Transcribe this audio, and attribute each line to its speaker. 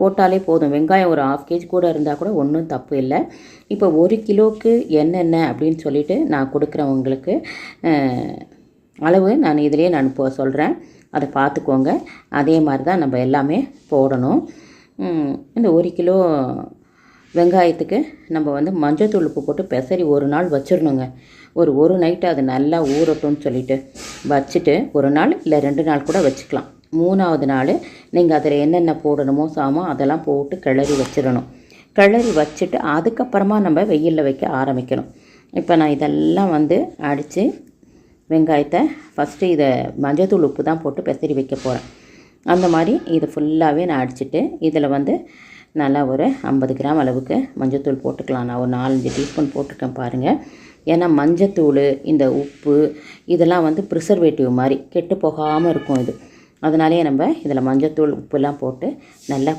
Speaker 1: போட்டாலே போதும். வெங்காயம் ஒரு 1/2 kg கூட இருந்தால் கூட ஒன்றும் தப்பு இல்லை. இப்போ 1 கிலோவுக்கு என்னென்ன அப்படின்னு சொல்லிவிட்டு நான் கொடுக்குறவங்களுக்கு அளவு நான் இதிலே நான் இப்போ சொல்கிறேன். அதை பார்த்துக்கோங்க. அதே மாதிரி தான் நம்ம எல்லாமே போடணும். இந்த 1 கிலோ வெங்காயத்துக்கு நம்ம வந்து மஞ்சத்தூள் உப்பு போட்டு பெசரி ஒரு நாள் வச்சிடணுங்க. ஒரு நைட்டு அது நல்லா ஊறட்டும்னு சொல்லிவிட்டு வச்சுட்டு 1 நாள் இல்லை 2 நாள் கூட வச்சுக்கலாம். 3ஆவது நாள் நீங்கள் அதில் என்னென்ன போடணுமோ அதெல்லாம் போட்டு கிளறி வச்சிடணும். கிளறி வச்சுட்டு அதுக்கப்புறமா நம்ம வெயிலில் வைக்க ஆரம்பிக்கணும். இப்போ நான் இதெல்லாம் வந்து அடித்து வெங்காயத்தை ஃபஸ்ட்டு இதை மஞ்சத்தூள் உப்பு தான் போட்டு பெசரி வைக்க போகிறேன். அந்த மாதிரி இது ஃபுல்லாகவே நான் அடிச்சுட்டு இதில் வந்து நல்லா ஒரு 50 கிராம் அளவுக்கு மஞ்சத்தூள் போட்டுக்கலாம். நான் ஒரு 4-5 டீஸ்பூன் போட்டிருக்கேன் பாருங்கள். ஏன்னா மஞ்சத்தூள் இந்த உப்பு இதெல்லாம் வந்து ப்ரிசர்வேட்டிவ் மாதிரி கெட்டு போகாமல் இருக்கும் இது. அதனாலே நம்ம இதில் மஞ்சத்தூள் உப்புலாம் போட்டு நல்லா